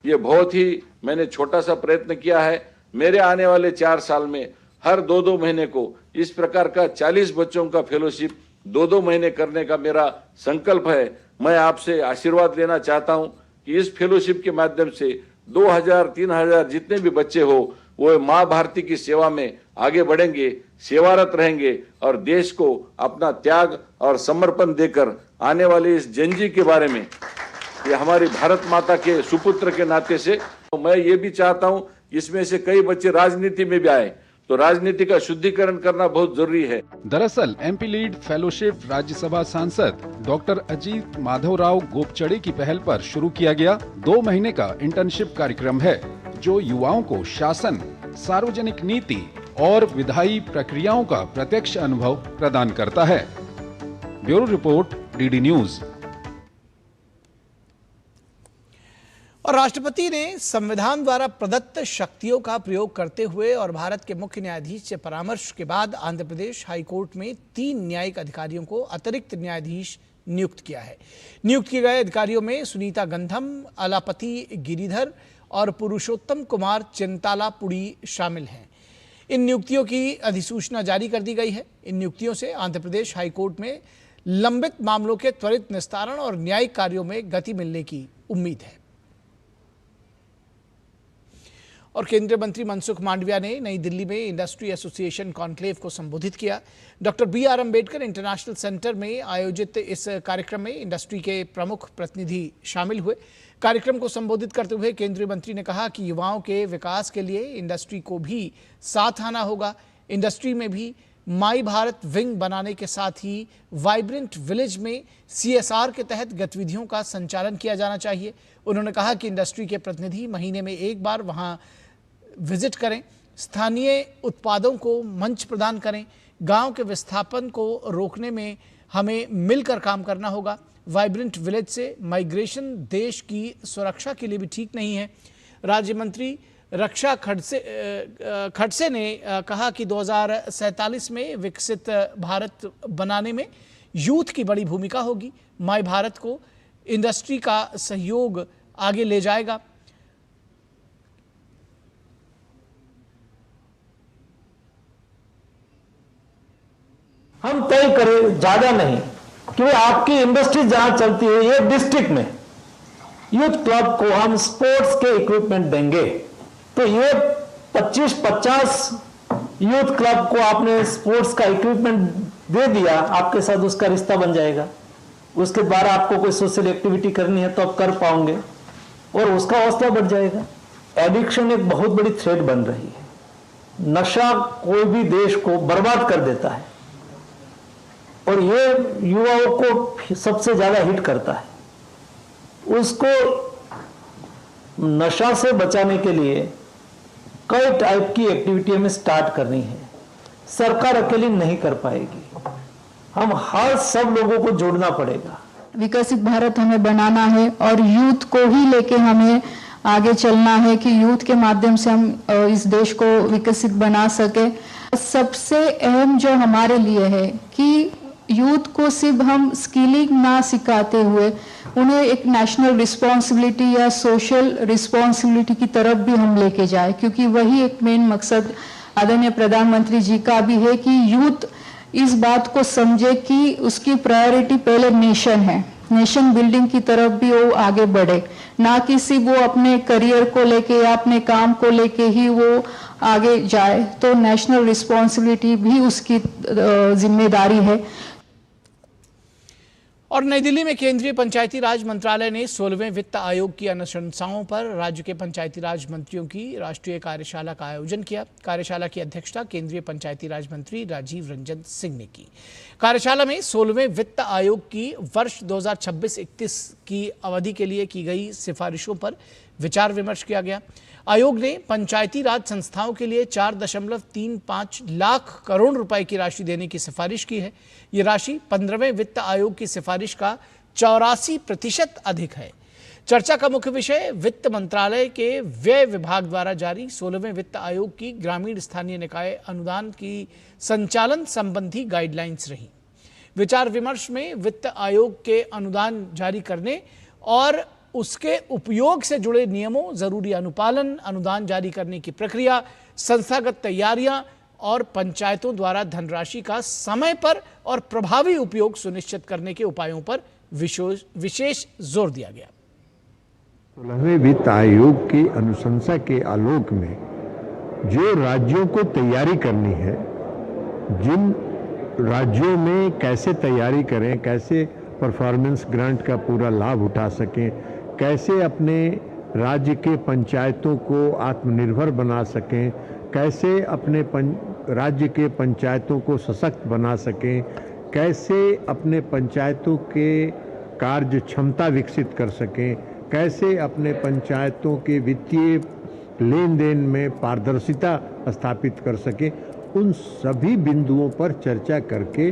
ये बहुत ही मैंने छोटा सा प्रयत्न किया है। मेरे आने वाले 4 साल में हर 2-2 महीने को इस प्रकार का 40 बच्चों का फेलोशिप 2-2 महीने करने का मेरा संकल्प है। मैं आपसे आशीर्वाद लेना चाहता हूं कि इस फेलोशिप के माध्यम से 2000-3000 जितने भी बच्चे हो वो माँ भारती की सेवा में आगे बढ़ेंगे, सेवारत रहेंगे और देश को अपना त्याग और समर्पण देकर आने वाले इस जनजी के बारे में, ये हमारी भारत माता के सुपुत्र के नाते से तो मैं ये भी चाहता हूं कि इसमें से कई बच्चे राजनीति में भी आए, तो राजनीति का शुद्धिकरण करना बहुत जरूरी है। दरअसल एमपी लीड फेलोशिप राज्यसभा सांसद डॉक्टर अजीत माधवराव गोपचड़े की पहल पर शुरू किया गया 2 महीने का इंटर्नशिप कार्यक्रम है, जो युवाओं को शासन, सार्वजनिक नीति और विधायी प्रक्रियाओं का प्रत्यक्ष अनुभव प्रदान करता है। Bureau report, DD news. और राष्ट्रपति ने संविधान द्वारा प्रदत्त शक्तियों का प्रयोग करते हुए और भारत के मुख्य न्यायाधीश से परामर्श के बाद आंध्र प्रदेश हाईकोर्ट में 3 न्यायिक अधिकारियों को अतिरिक्त न्यायाधीश नियुक्त किया है। नियुक्त किए गए अधिकारियों में सुनीता गंधम, अलापति गिरिधर और पुरुषोत्तम कुमार चिंतालापुड़ी शामिल हैं। इन नियुक्तियों की अधिसूचना जारी कर दी गई है। इन नियुक्तियों से आंध्र प्रदेश हाईकोर्ट में लंबित मामलों के त्वरित निस्तारण और न्यायिक कार्यों में गति मिलने की उम्मीद है। और केंद्रीय मंत्री मनसुख मांडविया ने नई दिल्ली में इंडस्ट्री एसोसिएशन कॉन्क्लेव को संबोधित किया। Doctor BR Ambedkar international centre में आयोजित इस कार्यक्रम में इंडस्ट्री के प्रमुख प्रतिनिधि शामिल हुए। कार्यक्रम को संबोधित करते हुए केंद्रीय मंत्री ने कहा कि युवाओं के विकास के लिए इंडस्ट्री को भी साथ आना होगा। इंडस्ट्री में भी माई भारत विंग बनाने के साथ ही वाइब्रेंट विलेज में CSR के तहत गतिविधियों का संचालन किया जाना चाहिए। उन्होंने कहा कि इंडस्ट्री के प्रतिनिधि महीने में एक बार वहां विजिट करें, स्थानीय उत्पादों को मंच प्रदान करें। गांव के विस्थापन को रोकने में हमें मिलकर काम करना होगा। वाइब्रेंट विलेज से माइग्रेशन देश की सुरक्षा के लिए भी ठीक नहीं है। राज्य मंत्री रक्षा खड़से ने कहा कि 2047 में विकसित भारत बनाने में यूथ की बड़ी भूमिका होगी। माई भारत को इंडस्ट्री का सहयोग आगे ले जाएगा। हम तय करें, ज्यादा नहीं, कि आपकी इंडस्ट्री जहां चलती है ये डिस्ट्रिक्ट में यूथ क्लब को हम स्पोर्ट्स के इक्विपमेंट देंगे, तो ये 25-50 यूथ क्लब को आपने स्पोर्ट्स का इक्विपमेंट दे दिया, आपके साथ उसका रिश्ता बन जाएगा। उसके बाद आपको कोई सोशल एक्टिविटी करनी है तो आप कर पाओगे और उसका हौसला बढ़ जाएगा। एडिक्शन एक बहुत बड़ी थ्रेट बन रही है। नशा कोई भी देश को बर्बाद कर देता है और ये युवाओं को सबसे ज्यादा हिट करता है। उसको नशा से बचाने के लिए कई टाइप की एक्टिविटी हमें स्टार्ट करनी है। सरकार अकेली नहीं कर पाएगी, हम हर सब लोगों को जोड़ना पड़ेगा। विकसित भारत हमें बनाना है और यूथ को ही लेके हमें आगे चलना है कि यूथ के माध्यम से हम इस देश को विकसित बना सके। सबसे अहम जो हमारे लिए है कि यूथ को सिर्फ हम स्किलिंग ना सिखाते हुए उन्हें एक नेशनल रिस्पॉन्सिबिलिटी या सोशल रिस्पॉन्सिबिलिटी की तरफ भी हम लेके जाए, क्योंकि वही एक मेन मकसद आदरणीय प्रधानमंत्री जी का भी है कि यूथ इस बात को समझे कि उसकी प्रायोरिटी पहले नेशन है, नेशन बिल्डिंग की तरफ भी वो आगे बढ़े, ना कि सिर्फ वो अपने करियर को लेके या अपने काम को लेके ही वो आगे जाए। तो नेशनल रिस्पॉन्सिबिलिटी भी उसकी जिम्मेदारी है। और नई दिल्ली में केंद्रीय पंचायती राज मंत्रालय ने 16वें वित्त आयोग की अनुशंसाओं पर राज्य के पंचायती राज मंत्रियों की राष्ट्रीय कार्यशाला का आयोजन किया। कार्यशाला की अध्यक्षता केंद्रीय पंचायती राज मंत्री राजीव रंजन सिंह ने की। कार्यशाला में 16वें वित्त आयोग की वर्ष 2026-31 की अवधि के लिए की गई सिफारिशों पर विचार विमर्श किया गया। आयोग ने पंचायती राज संस्थाओं के लिए 4.35 लाख करोड़ रुपए की राशि देने की सिफारिश की है। ये राशि 15वें वित्त आयोग की सिफारिश का 84% अधिक है। चर्चा का मुख्य विषय वित्त मंत्रालय के व्यय विभाग द्वारा जारी 16वें वित्त आयोग की ग्रामीण स्थानीय निकाय अनुदान की संचालन संबंधी गाइडलाइंस रही। विचार विमर्श में वित्त आयोग के अनुदान जारी करने और उसके उपयोग से जुड़े नियमों, जरूरी अनुपालन, अनुदान जारी करने की प्रक्रिया, संस्थागत तैयारियां और पंचायतों द्वारा धनराशि का समय पर और प्रभावी उपयोग सुनिश्चित करने के उपायों पर विशेष जोर दिया गया। 16वें वित्त आयोग की अनुशंसा के आलोक में जो राज्यों को तैयारी करनी है, जिन राज्यों में कैसे तैयारी करें, कैसे परफॉर्मेंस ग्रांट का पूरा लाभ उठा सकें, कैसे अपने राज्य के पंचायतों को आत्मनिर्भर बना सकें, कैसे अपने राज्य के पंचायतों को सशक्त बना सकें, कैसे अपने पंचायतों के कार्य क्षमता विकसित कर सकें, कैसे अपने पंचायतों के वित्तीय लेन देन में पारदर्शिता स्थापित कर सकें, उन सभी बिंदुओं पर चर्चा करके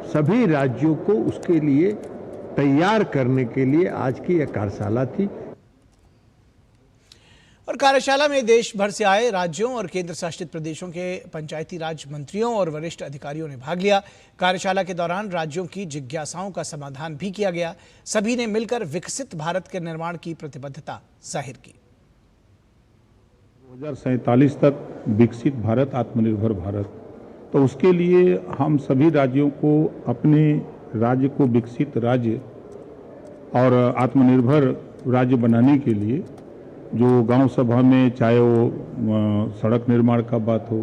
सभी राज्यों को उसके लिए तैयार करने के लिए आज की यह कार्यशाला थी। और कार्यशाला में देश भर से आए राज्यों और केंद्र शासित प्रदेशों के पंचायती राज मंत्रियों और वरिष्ठ अधिकारियों ने भाग लिया। कार्यशाला के दौरान राज्यों की जिज्ञासाओं का समाधान भी किया गया। सभी ने मिलकर विकसित भारत के निर्माण की प्रतिबद्धता जाहिर की। 2047 तक विकसित भारत, आत्मनिर्भर भारत, तो उसके लिए हम सभी राज्यों को अपने राज्य को विकसित राज्य और आत्मनिर्भर राज्य बनाने के लिए जो गांव सभा में चाहे वो सड़क निर्माण का बात हो,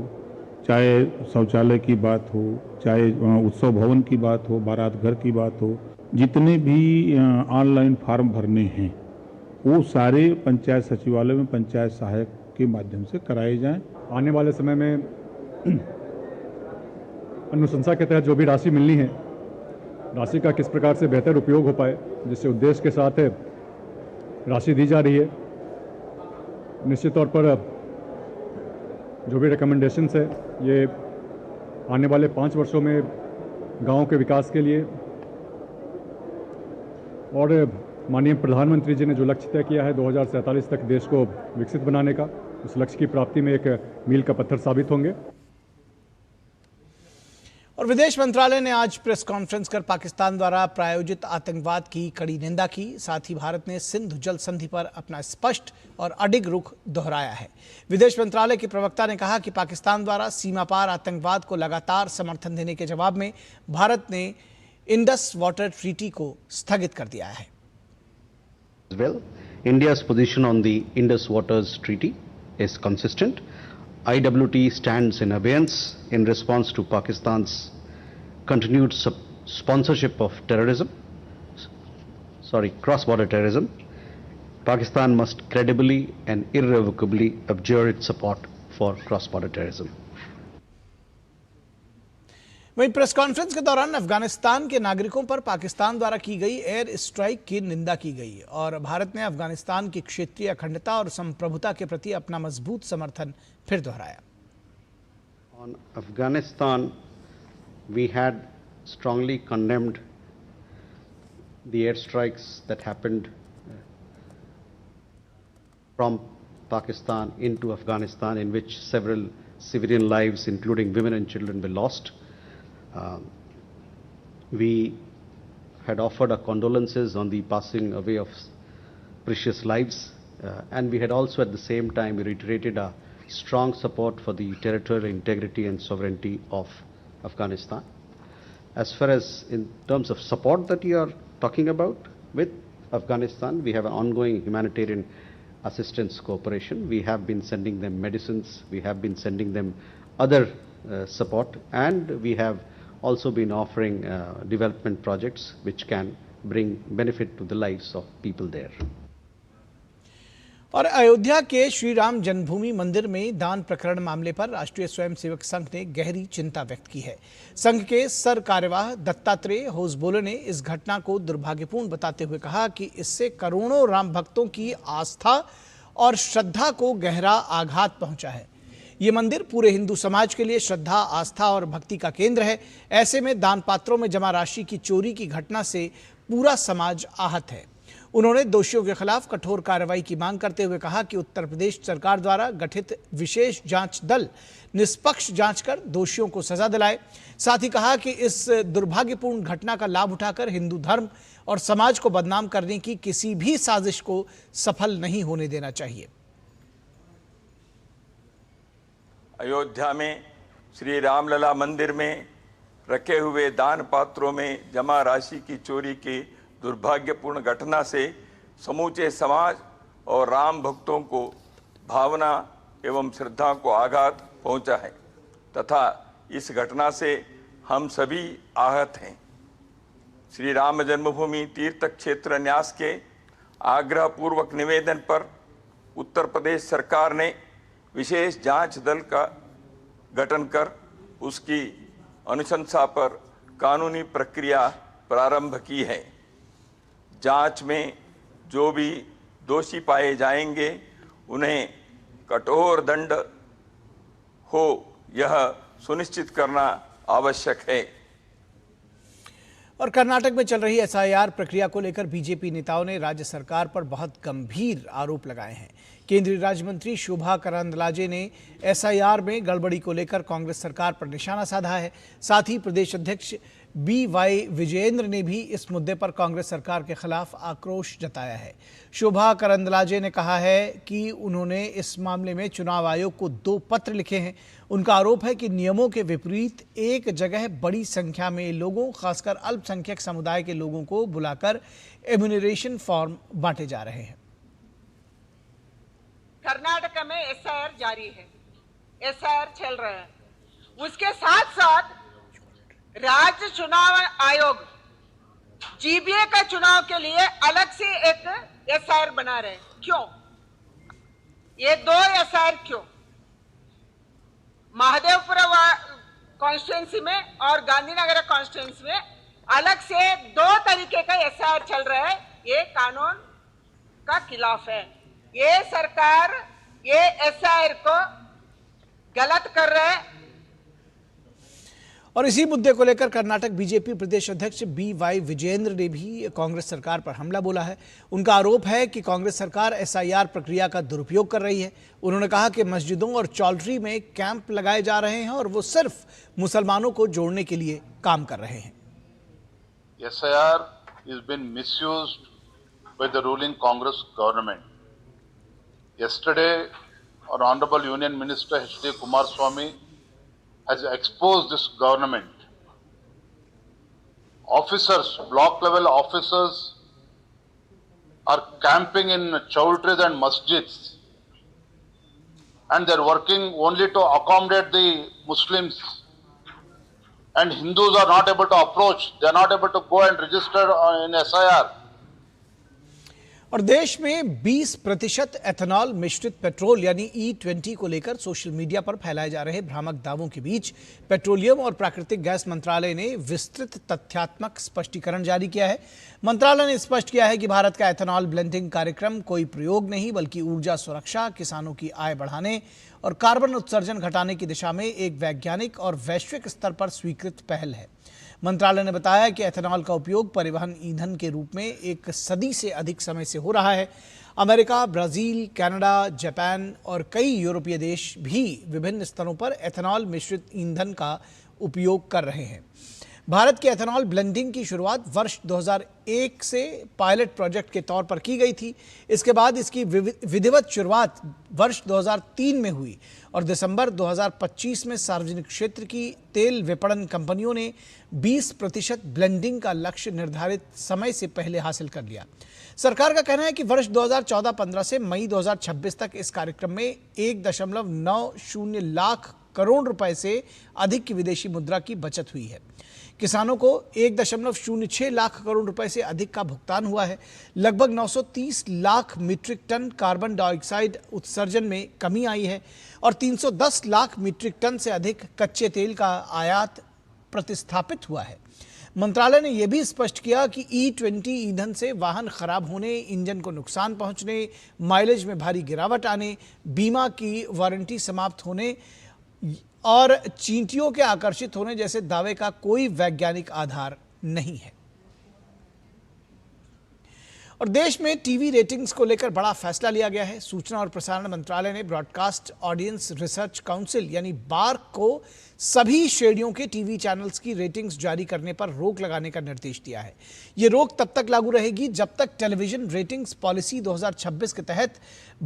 चाहे शौचालय की बात हो, चाहे उत्सव भवन की बात हो, बारात घर की बात हो, जितने भी ऑनलाइन फॉर्म भरने हैं वो सारे पंचायत सचिवालय में पंचायत सहायक के माध्यम से कराए जाएं। आने वाले समय में अनुशंसा के तहत जो भी राशि मिलनी है, राशि का किस प्रकार से बेहतर उपयोग हो पाए, जिससे उद्देश्य के साथ राशि दी जा रही है। निश्चित तौर पर जो भी रिकमेंडेशंस है ये आने वाले 5 वर्षों में गांव के विकास के लिए और माननीय प्रधानमंत्री जी ने जो लक्ष्य तय किया है 2047 तक देश को विकसित बनाने का, उस लक्ष्य की प्राप्ति में एक मील का पत्थर साबित होंगे। और विदेश मंत्रालय ने आज प्रेस कॉन्फ्रेंस कर पाकिस्तान द्वारा प्रायोजित आतंकवाद की कड़ी निंदा की। साथ ही भारत ने सिंधु जल संधि पर अपना स्पष्ट और अडिग रुख दोहराया है। विदेश मंत्रालय के प्रवक्ता ने कहा कि पाकिस्तान द्वारा सीमा पार आतंकवाद को लगातार समर्थन देने के जवाब में भारत ने इंडस वाटर ट्रीटी को स्थगित कर दिया है। Well, India's position on the Indus Waters Treaty is consistent. IWT stands in abeyance in response to Pakistan's continued sponsorship of cross-border terrorism. Pakistan must credibly and irrevocably abjure its support for cross-border terrorism. वहीं press conference के दौरान अफगानिस्तान के नागरिकों पर पाकिस्तान द्वारा की गई air strike की निंदा की गई और भारत ने अफगानिस्तान की क्षेत्रीय अखंडता और संप्रभुता के प्रति अपना मजबूत समर्थन फिर दोहराया। On Afghanistan, we had strongly condemned the airstrikes that happened from Pakistan into Afghanistan, in which several civilian lives, including women and children, were lost. We had offered our condolences on the passing away of precious lives, and we had also at the same time reiterated our strong support for the territorial integrity and sovereignty of Afghanistan. As far as in terms of support that you are talking about with Afghanistan, we have an ongoing humanitarian assistance cooperation. We have been sending them medicines, we have been sending them other support, and we have also been offering development projects which can bring benefit to the lives of people there. और अयोध्या के श्री राम जन्मभूमि मंदिर में दान प्रकरण मामले पर राष्ट्रीय स्वयंसेवक संघ ने गहरी चिंता व्यक्त की है। संघ के सर कार्यवाह दत्तात्रेय होसबोले ने इस घटना को दुर्भाग्यपूर्ण बताते हुए कहा कि इससे करोड़ों राम भक्तों की आस्था और श्रद्धा को गहरा आघात पहुंचा है। ये मंदिर पूरे हिंदू समाज के लिए श्रद्धा, आस्था और भक्ति का केंद्र है। ऐसे में दान पात्रों में जमा राशि की चोरी की घटना से पूरा समाज आहत है। उन्होंने दोषियों के खिलाफ कठोर कार्रवाई की मांग करते हुए कहा कि उत्तर प्रदेश सरकार द्वारा गठित विशेष जांच दल निष्पक्ष जांच कर दोषियों को सजा दिलाए। साथ ही कहा कि इस दुर्भाग्यपूर्ण घटना का लाभ उठाकर हिंदू धर्म और समाज को बदनाम करने की किसी भी साजिश को सफल नहीं होने देना चाहिए। अयोध्या में श्री रामलला मंदिर में रखे हुए दान पात्रों में जमा राशि की चोरी की दुर्भाग्यपूर्ण घटना से समूचे समाज और राम भक्तों को भावना एवं श्रद्धा को आघात पहुंचा है तथा इस घटना से हम सभी आहत हैं। श्री राम जन्मभूमि तीर्थ क्षेत्र न्यास के आग्रहपूर्वक निवेदन पर उत्तर प्रदेश सरकार ने विशेष जांच दल का गठन कर उसकी अनुशंसा पर कानूनी प्रक्रिया प्रारंभ की है। जांच में जो भी दोषी पाए जाएंगे उन्हें कठोर दंड हो यह सुनिश्चित करना आवश्यक है। और कर्नाटक में चल रही एसआईआर प्रक्रिया को लेकर बीजेपी नेताओं ने राज्य सरकार पर बहुत गंभीर आरोप लगाए हैं। केंद्रीय राज्य मंत्री शोभा करंदलाजे ने एसआईआर में गड़बड़ी को लेकर कांग्रेस सरकार पर निशाना साधा है। साथ ही प्रदेश अध्यक्ष BY विजेंद्र ने भी इस मुद्दे पर कांग्रेस सरकार के खिलाफ आक्रोश जताया है। शोभा करंदलाजे ने कहा है कि उन्होंने इस मामले में चुनाव आयोग को 2 पत्र लिखे हैं। उनका आरोप है कि नियमों के विपरीत एक जगह बड़ी संख्या में लोगों, खासकर अल्पसंख्यक समुदाय के लोगों को बुलाकर एम्यूनरेशन फॉर्म बांटे जा रहे हैं। कर्नाटक में SIR जारी है, SIR चल रहा है। उसके साथ साथ राज्य चुनाव आयोग GBA का चुनाव के लिए अलग से एक SIR बना रहे हैं। क्यों? ये 2 SIR क्यों? महादेवपुर कॉन्स्टिट्यूंसी में और गांधीनगर कॉन्स्टिट्यूंसी में अलग से 2 तरीके का SIR चल रहा है। ये कानून का खिलाफ है। ये सरकार ये SIR को गलत कर रहा है। और इसी मुद्दे को लेकर कर्नाटक बीजेपी प्रदेश अध्यक्ष BY विजेंद्र ने भी कांग्रेस सरकार पर हमला बोला है। उनका आरोप है कि कांग्रेस सरकार SIR प्रक्रिया का दुरुपयोग कर रही है। उन्होंने कहा कि मस्जिदों और चौल्ट्री में कैंप लगाए जा रहे हैं और वो सिर्फ मुसलमानों को जोड़ने के लिए काम कर रहे हैं। SIR has been misused by the ruling Congress government. Yesterday, our Honorable Union Minister H.D. Kumaraswamy has exposed this government. Officers, block level officers are camping in chowdhuries and masjids, and they're working only to accommodate the Muslims, and Hindus are not able to approach, they're not able to go and register in SIR. और देश में 20% ethanol मिश्रित petrol यानी E20 को लेकर social media पर फैलाए जा रहे भ्रामक दावों के बीच पेट्रोलियम और प्राकृतिक गैस मंत्रालय ने विस्तृत तथ्यात्मक स्पष्टीकरण जारी किया है। मंत्रालय ने स्पष्ट किया है कि भारत का एथेनॉल ब्लेंडिंग कार्यक्रम कोई प्रयोग नहीं बल्कि ऊर्जा सुरक्षा, किसानों की आय बढ़ाने और कार्बन उत्सर्जन घटाने की दिशा में एक वैज्ञानिक और वैश्विक स्तर पर स्वीकृत पहल है। मंत्रालय ने बताया कि एथेनॉल का उपयोग परिवहन ईंधन के रूप में 1 सदी से अधिक समय से हो रहा है। अमेरिका, ब्राजील, कनाडा, जापान और कई यूरोपीय देश भी विभिन्न स्तरों पर एथेनॉल मिश्रित ईंधन का उपयोग कर रहे हैं। भारत की एथेनॉल ब्लेंडिंग की शुरुआत वर्ष 2001 से पायलट प्रोजेक्ट के तौर पर की गई थी। इसके बाद इसकी विधिवत शुरुआत वर्ष 2003 में हुई और दिसंबर 2025 में सार्वजनिक क्षेत्र की तेल विपणन कंपनियों ने 20% ब्लेंडिंग का लक्ष्य निर्धारित समय से पहले हासिल कर लिया। सरकार का कहना है कि वर्ष 2014-15 से मई 2026 तक इस कार्यक्रम में 1.90 लाख करोड़ रुपए से अधिक की विदेशी मुद्रा की बचत हुई है। किसानों को 1.06 लाख करोड़ रुपए से अधिक का भुगतान हुआ है। लगभग 930 lakh metric ton carbon dioxide उत्सर्जन में कमी आई है और 310 लाख मीट्रिक टन से अधिक कच्चे तेल का आयात प्रतिस्थापित हुआ है। मंत्रालय ने यह भी स्पष्ट किया कि E20 ईंधन से वाहन खराब होने, इंजन को नुकसान पहुंचने, माइलेज में भारी गिरावट आने, बीमा की वारंटी समाप्त होने और चींटियों के आकर्षित होने जैसे दावे का कोई वैज्ञानिक आधार नहीं है। और देश में टीवी रेटिंग्स को लेकर बड़ा फैसला लिया गया है। सूचना और प्रसारण मंत्रालय ने ब्रॉडकास्ट ऑडियंस रिसर्च काउंसिल यानी बार्क को सभी श्रेणियों के टीवी चैनल्स की रेटिंग्स जारी करने पर रोक लगाने का निर्देश दिया है। ये रोक तब तक लागू रहेगी जब तक टेलीविजन रेटिंग्स पॉलिसी 2026 के तहत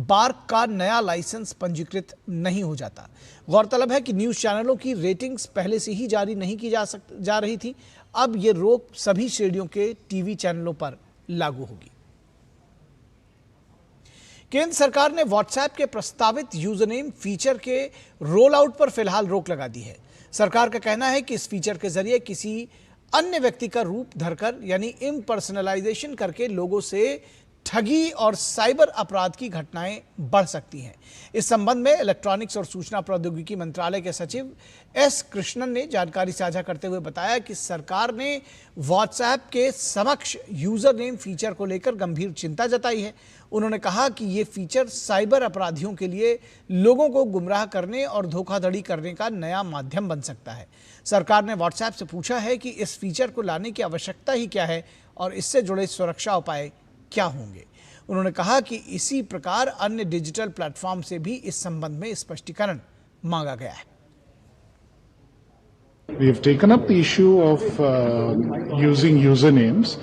बार्क का नया लाइसेंस पंजीकृत नहीं हो जाता। गौरतलब है कि न्यूज चैनलों की रेटिंग्स पहले से ही जारी नहीं की जा रही थी। अब ये रोक सभी श्रेणियों के टीवी चैनलों पर लागू होगी। केंद्र सरकार ने व्हाट्सएप के प्रस्तावित यूजरनेम फीचर के रोल आउट पर फिलहाल रोक लगा दी है। सरकार का कहना है कि इस फीचर के जरिए किसी अन्य व्यक्ति का रूप धरकर यानी इम्पर्सनलाइजेशन करके लोगों से ठगी और साइबर अपराध की घटनाएं बढ़ सकती हैं। इस संबंध में इलेक्ट्रॉनिक्स और सूचना प्रौद्योगिकी मंत्रालय के सचिव एस कृष्णन ने जानकारी साझा करते हुए बताया कि सरकार ने व्हाट्सएप के समक्ष यूजर नेम फीचर को लेकर गंभीर चिंता जताई है। उन्होंने कहा कि ये फीचर साइबर अपराधियों के लिए लोगों को गुमराह करने और धोखाधड़ी करने का नया माध्यम बन सकता है। सरकार ने व्हाट्सएप से पूछा है कि इस फीचर को लाने की आवश्यकता ही क्या है और इससे जुड़े सुरक्षा उपाय क्या होंगे। उन्होंने कहा कि इसी प्रकार अन्य डिजिटल प्लेटफॉर्म से भी इस संबंध में स्पष्टीकरण मांगा गया है। We have taken up the issue of using usernames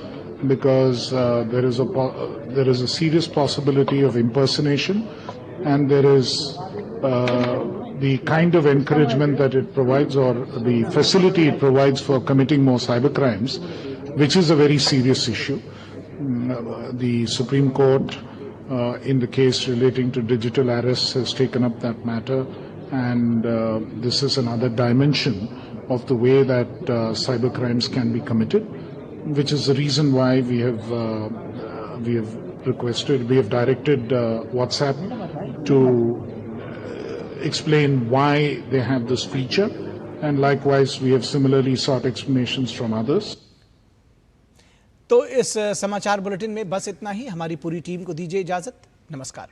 because there is a serious possibility of impersonation, and there is the kind of encouragement that it provides, or the facility it provides for committing more cybercrimes, which is a very serious issue. The Supreme Court, in the case relating to digital arrests, has taken up that matter, and this is another dimension of the way that cybercrimes can be committed, which is the reason why we have directed WhatsApp to explain why they have this feature, and likewise we have similarly sought explanations from others. तो इस समाचार bulletin में बस इतना ही। हमारी पूरी team को दीजिए इजाजत। नमस्कार।